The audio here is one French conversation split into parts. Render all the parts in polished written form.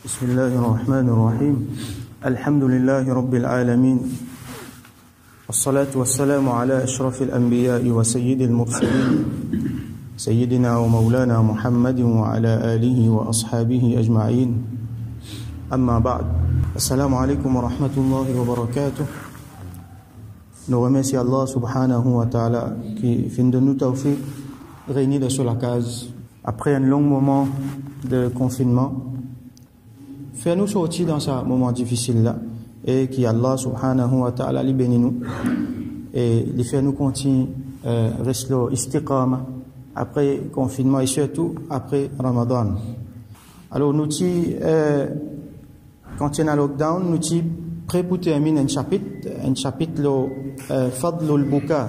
بسم الله الرحمن الرحيم الحمد لله رب العالمين والصلاة والسلام على أشرف الأنبياء وسيد المرسلين سيدنا ومولانا محمد وعلى آله وأصحابه أجمعين أما بعد السلام عليكم ورحمة الله وبركاته. Nous remercions Allah subhanahu wa ta'ala qui fait de nous tawfiq réunis sur la case après un long moment de confinement. Fais-nous sortir dans ce moment difficile là et qui Allah subhanahu wa ta'ala li bénit nous et li fait nous continuer rester istiqama après confinement et surtout après Ramadan. Alors nous quand il y a un lockdown nous prêt pour terminer un chapitre le Fadlul Buka,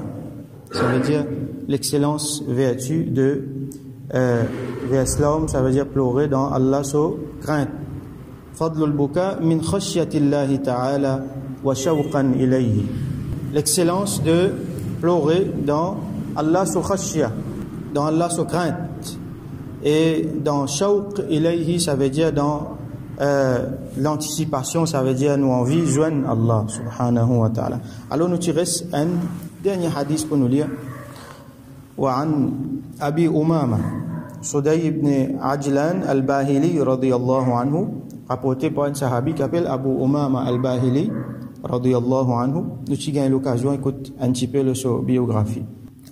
ça veut dire l'excellence vertu de l'islam, ça veut dire pleurer dans Allah so crainte. Fadlul Buka min khashyatillahi ta'ala wa shawqan ilayhi. L'excellence de pleurer dans Allah so khashya, dans Allah so crainte. Et dans shawq ilayhi, ça veut dire dans l'anticipation, ça veut dire nous envie joindre Allah subhanahu wa ta'ala. Alors nous tirons un dernier hadith pour nous lire. وعن أبي أمامة صدي بن عجلان الباهلي رضي الله عنه, rapporté par un sahabi qui s'appelle Abu Umama al-Bahili radiyallahu anhu. Nous avons eu l'occasion d'écouter un petit peu sa biographie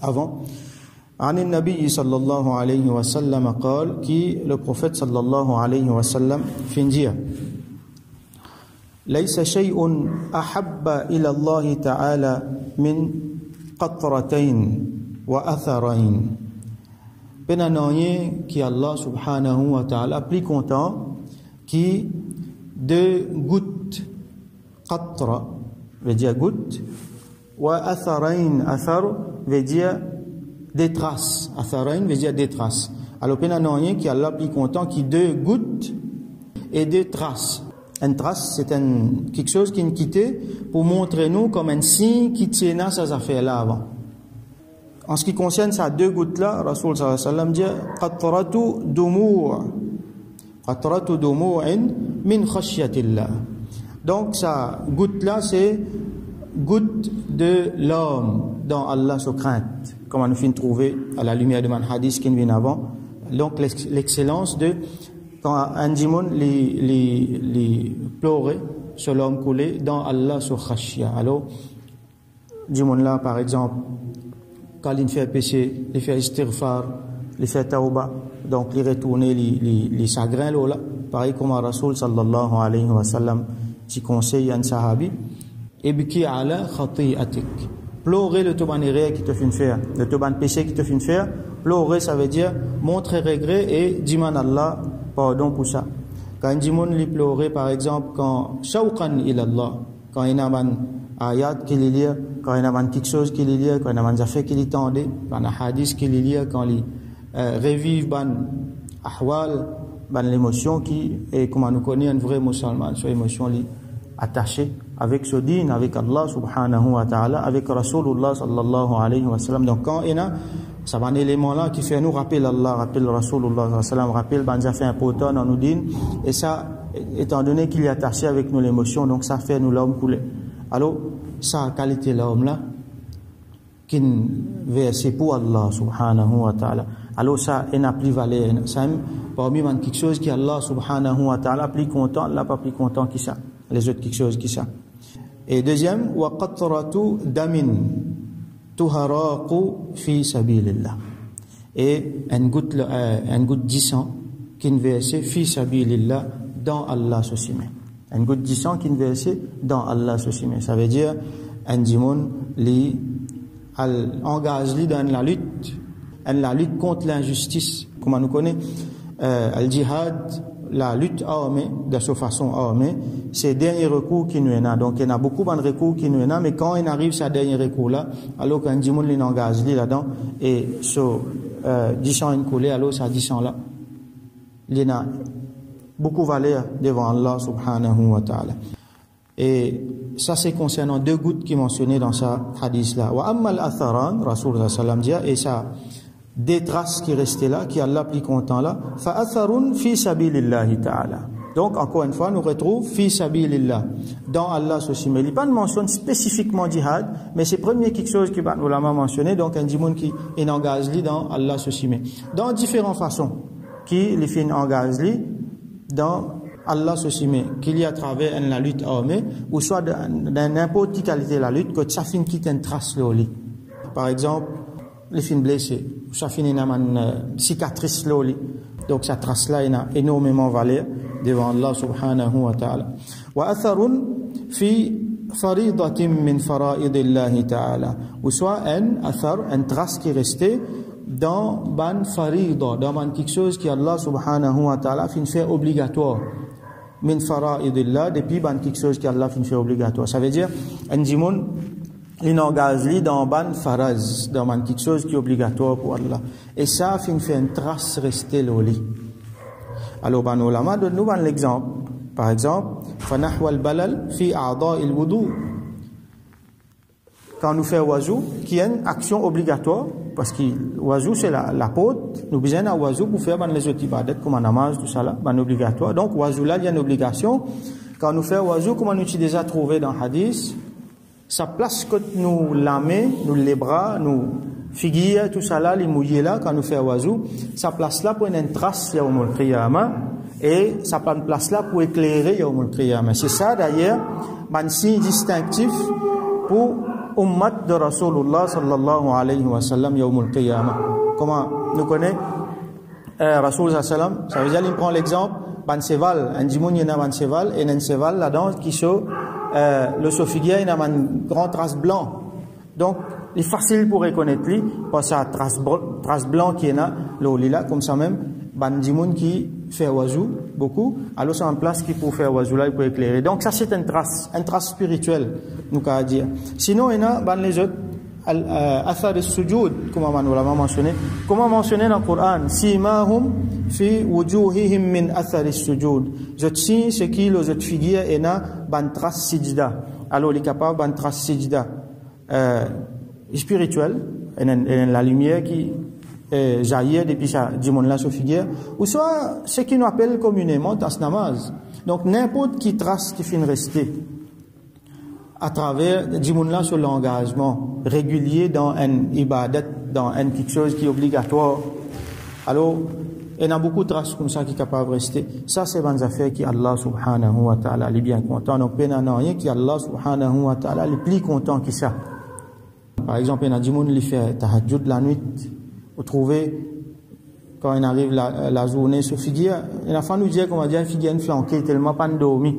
avant. عن النبي صلى الله عليه وسلم قال, qui le prophète صلى الله عليه وسلم fin dire ليس شيء أحب إلى الله تعالى من قطرتين وأثرين. Penanoye qui Allah subhanahu wa ta'ala plus content qui deux gouttes, qatra veut dire goutte, wa atharain, athar veut dire des traces, atharain veut dire des traces. Alors penanoye qui Allah plus content qui deux gouttes et deux traces. Une trace c'est quelque chose qui nous quittait pour montrer nous comme un signe qui tient ces affaires là avant. En ce qui concerne ces deux gouttes-là, Rasul sallallahu alayhi wa sallam dit qatratu dumu'in min khashyatillah. Donc sa goutte-là, c'est goutte de l'homme dans Allah sa crainte, comme on finit de trouver à la lumière de mon hadith qui vient avant. Donc l'excellence de quand un dimon les pleurer sur l'homme coulé dans Allah sa khashya. Alors dimon là par exemple quand il fait péché, il fait istighfar, il fait tauba, donc il retourne les chagrins là, pareil comme Rasul sallallahu alayhi wa sallam qui conseille un sahabi, ibki ala khati'atik, pleurer le toban erreur qui te fait faire, le toban péché qui te fait faire, pleurer ça veut dire montrer regret et demander Allah pardon pour ça. Quand dimon li pleurer par exemple quand shawqan ila Allah, quand il a un ayat qu'il lit, quand il y a quelque chose qu'il lit, quand il y a un affaire qu'il tendait, quand il y a un hadith qu'il lit, quand il revive ban ahwal, ban l'émotion qui est comme on nous connaît un vrai musulman, cette émotion li attachée avec ce din, avec Allah subhanahu wa ta'ala, avec Rasulullah sallallahu alayhi wa sallam. Donc quand il y a ça va un élément là qui fait nous rappeler Allah, rappeler Rasulullah sallallahu alayhi wa sallam, rappeler ban affaire important dans nos din, et ça étant donné qu'il est attaché avec nous l'émotion, donc ça fait nous l'homme couler. Alors, sa qualité l'homme là, qui verse pour Allah subhanahu wa ta'ala. Alors, ça n'a plus valeur. Ça parmi man quelque chose qui Allah subhanahu wa ta'ala plus content, Allah pas plus content que ça. Les autres quelque chose qui ça. Et deuxième, wa qatratu damin tuharaqu fi sabilillah. Et un goutte de sang qui verse fi sabilillah dans Allah subhanahu. Une goutte de sang qui est versée dans Allah subhanahu. Ça veut dire un dimon li engage li dans la lutte contre l'injustice. Comme on nous connaît, le djihad, la lutte armée, de cette façon armée, c'est le dernier recours qui nous est là. Donc il y a beaucoup de recours qui nous est là, mais quand il arrive ce dernier recours là, alors qu'un dimon li engage li là-dedans et ce 10 ans est coulé, alors ça 10 ans là, il y a beaucoup valeur devant Allah subhanahu wa ta'ala. Et ça c'est concernant deux gouttes qui mentionnées dans ce hadith là. Wa amma al-atharan, Rasul sallallahu alayhi wa sallam dit, et ça des traces qui restaient là, qui Allah plus content là, fa atharun fi sabilillahi ta'ala. Donc, encore une fois, nous retrouvons fi sabilillah, dans Allah soucime. Il n'y a pas de mention spécifiquement djihad, mais c'est premier quelque chose que nous l'avons mentionné, donc un djimoun qui est engagé dans Allah soucime. Dans différentes façons, qui les fait engagé dans Allah soucime, qu'il y a à travers la lutte armée, ou soit dans n'importe quelle qualité de la lutte, que ça finit quitte une trace le lit. Par exemple, les fins blessés, ça finit une cicatrice le lit. Donc cette trace-là a énormément valeur devant Allah subhanahu wa ta'ala. Wa atharun fi faridatin min faraidillahi ta'ala. Ou soit un athar, une trace qui est restée dans ban farida, dans ban quelque chose qui Allah subhanahu wa ta'ala fin fait obligatoire. Min faraidillah, depuis ban quelque chose qui Allah fin fait obligatoire. Ça veut dire, un djimoun, il engage dans ban faraz, dans ban quelque chose qui est obligatoire pour Allah. Et ça fin fait une trace restée au lit. Alors, ban ulama donne-nous un exemple. Par exemple, fanahwa al-balal fi a'da'il wudu. Quand nous faisons wazou, qui est une action obligatoire, parce que wazou c'est la porte, nous besoin d'un wazou pour faire les autres ibadat, comme un namaz, tout ça là, ben obligatoire. Donc wazou là, il y a une obligation. Quand nous faisons wazou, comme on a déjà trouvé dans le hadith, ça place que nous la main, nous les bras, nous figuiers, tout ça là, les mouillés là, quand nous faisons wazou, ça place là pour une trace yawmul qiyamah, et ça prend une place là pour éclairer yawmul qiyamah. C'est ça d'ailleurs, un signe distinctif pour ummat de Rasulullah sallallahu alayhi wa sallam yawmul qiyamah. Comment nous connaît Rasul sallam, ça veut dire il prend l'exemple ban cheval, un djimoun il y a un cheval et un cheval là-dedans qui show le sofiguier il a une grande trace blanc. Donc il est facile pour reconnaître lui parce que trace blanc qui est là là comme ça même ban djimoun qui fait wazou beaucoup, alors c'est en place qui pour faire wazou là, il peut éclairer. Donc ça c'est une trace spirituelle, nous qu'à dire. Sinon il y a ban les autres athar as-sujud, comme on l'a mentionné. Comment mentionné dans le Coran, simahum fi wujuhihim min athar as-sujud. Je tiens ce qui le je figure et na ban trace sijda. Alors il est capable ban trace sijda spirituelle, et la lumière qui jaillir depuis ça djimoun là sur figure, ou soit ce qui nous appelle communément tas namaz. Donc n'importe qui trace qui finit rester à travers djimoun là sur l'engagement régulier dans un ibadat, dans un quelque chose qui est obligatoire. Alors il y a beaucoup de traces comme ça qui sont capables de rester. Ça c'est une affaire qui Allah subhanahu wa ta'ala est bien content. Donc il n'y a rien qui Allah subhanahu wa ta'ala est plus content que ça. Par exemple il y a djimoun qui fait tahajjud la nuit. Vous trouvez, quand il arrive la journée sur figure, il a fallu nous dire qu'on va dire figure flanquée tellement pas dormi.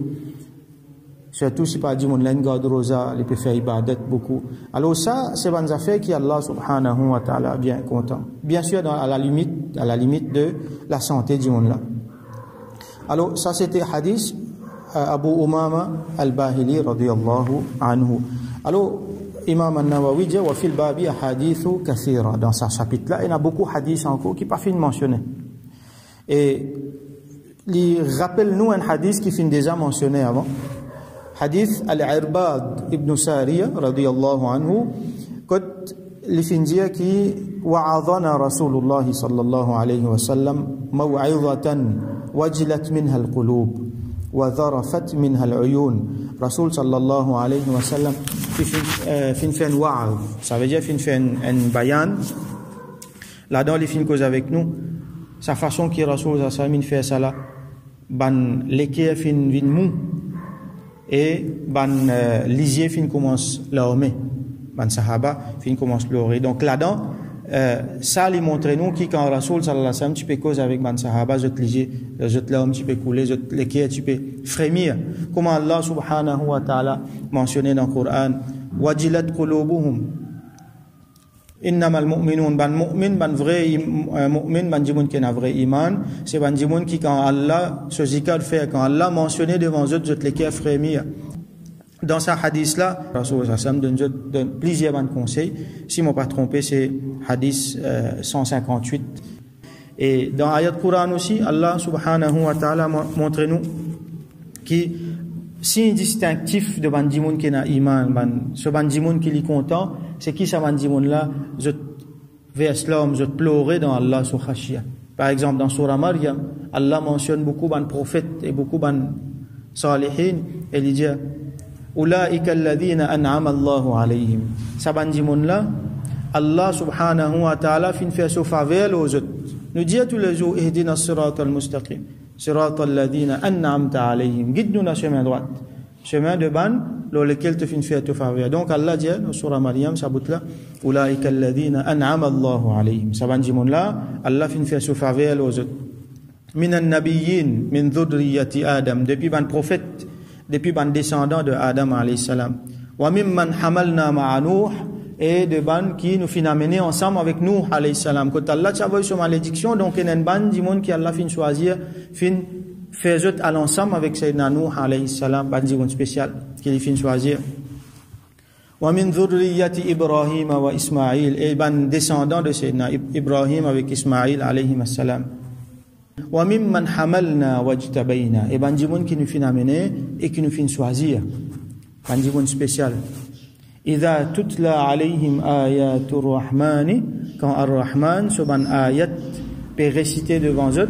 Surtout si pas dit mon laine garde rosa, il peut faire ibadat beaucoup. Alors ça, c'est une affaire qui Allah subhanahu wa ta'ala bien content. Bien sûr, à la limite de la santé du monde là. Alors ça c'était hadith Abu Umama al-Bahili radiyallahu anhu. Alors Imam An-Nawawi dit wa fil babi ahadithu kathira. Dans ce chapitre là il y a beaucoup de hadiths encore qui pas fin mentionné. Et il rappelle nous un hadith qui fin déjà mentionné avant. Hadith al-Irbad ibn Sariya radiyallahu anhu quand il fin dire qui wa'adhana Rasulullah sallallahu alayhi wa sallam maw'izatan wajilat minha al-qulub wa dharafat minha al-uyun. Rasul sallallahu alayhi wa sallam fin fait un wa'az, ça veut dire fin fait un bayan. Là-dedans, il fin cause avec nous. Sa façon qui Rasul sallallahu alayhi wa sallam fait ça là, ban l'équerre fin vin mou et ban lisier fin commence l'ormer, ban sahaba fin commence l'ormer. Donc là-dedans, ça lui montre nous qui quand Rasul sallallahu alayhi wa sallam tu peux cause avec ban sahaba, je te lisier, je te l'homme tu peux couler, je te l'équerre tu peux frémir. Comment Allah subhanahu wa ta'ala mentionné dans le Coran, wajilat qulubuhum innamal mu'minun ban mu'min ban vrai mu'min ban djimoun qui n'a vrai iman, c'est ban djimoun qui quand Allah ce zikr fait quand Allah mentionné devant eux je te l'équerre frémir. Dans ce hadith là, Rasul sallallahu alayhi wa sallam donne plusieurs bons conseils. Si je ne me pas trompé, c'est hadith 158. Et dans l'ayat Coran aussi, Allah subhanahu wa ta'ala montre nous qui signe distinctif de bandimoun qui n'a iman, ce bandimoun qui est content, c'est qui ce bandimoun là, je vers l'homme, je pleurer dans Allah sur khashia. Par exemple, dans Surah Maryam, Allah mentionne beaucoup de prophètes et beaucoup de salihin, et il dit Ulaika alladhina an'ama Allahu alayhim. Ça bandi monde là, Allah subhanahu wa ta'ala fin fait sa faveur aux autres. Nous dit tous les jours ihdina as-siratal mustaqim, siratal ladhina an'amta alayhim. Guide-nous dans le chemin droit. Chemin de ban dans lequel tu fin fait ta faveur. Donc Allah dit dans Surah Maryam ça bout là Ulaika alladhina an'ama Allahu alayhim. Ça bandi monde là, Allah fin fait sa faveur aux autres. Minan nabiyyin min dhurriyyati Adam, depuis ban prophète, depuis ban descendant de Adam alayhi salam. Wa mimman hamalna ma'a Nuh, et de ban qui nous fin amener ensemble avec Nuh alayhi salam. Quand Allah t'avoue sur malédiction, donc il y a une ban du monde qui Allah fin choisir, fin fait à l'ensemble avec Sayyidina Nuh alayhi salam, ban du monde spécial qu'il fin choisir. Wa min dhurriyyati Ibrahim wa Ismaïl, et ban descendant de Sayyidina Ibrahim avec Ismaïl alayhi salam. Wa mimman hamalna wajtabaina, et ban du monde qui nous fin amener et qui nous fin choisir, ban du monde spécial. Idha tutla alayhim ayatur rahmani, quand ar-Rahman suban ayat peut réciter devant eux,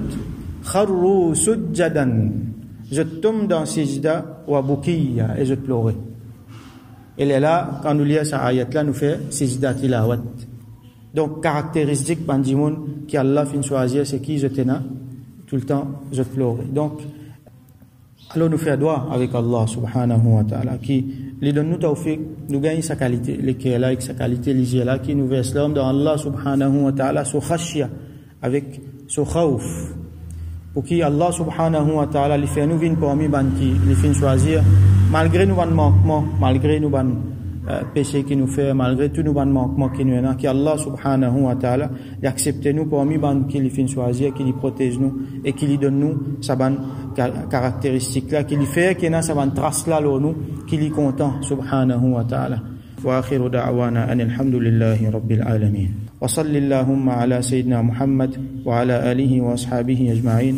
kharru sujjadan, je tombe dans sijda wa bukiya, et je pleurais. Elle est là, quand nous lisons cette ayat là, nous fait sijda tilawat. Donc caractéristique bandimoun qui Allah fin choisir, c'est qui je tenais tout le temps je pleurais. Donc alors nous faire droit avec Allah subhanahu wa ta'ala qui lui donne nous tawfiq, nous gagne sa qualité, les qui est là avec sa qualité, les là qui nous verse l'homme dans Allah subhanahu wa ta'ala, sous khashya, avec sous khawf, pour qui Allah subhanahu wa ta'ala lui fait nous venir parmi ban qui lui fait choisir, malgré nous ban manquement, malgré nous ban péché qui nous fait, malgré tous nos ban manquements qui nous ont, qui Allah subhanahu wa ta'ala lui accepte nous parmi ban qui lui fait choisir, qui lui protège nous et qui lui donne nous sa ban caractéristique là, qui lui fait qu'il y a sa ban trace là nous, qui lui content subhanahu wa ta'ala. Wa akhiru da'wana anil hamdulillahi rabbil alamin. Wa salli Allahumma ala sayyidina Muhammad wa ala alihi wa ashabihi ajma'in.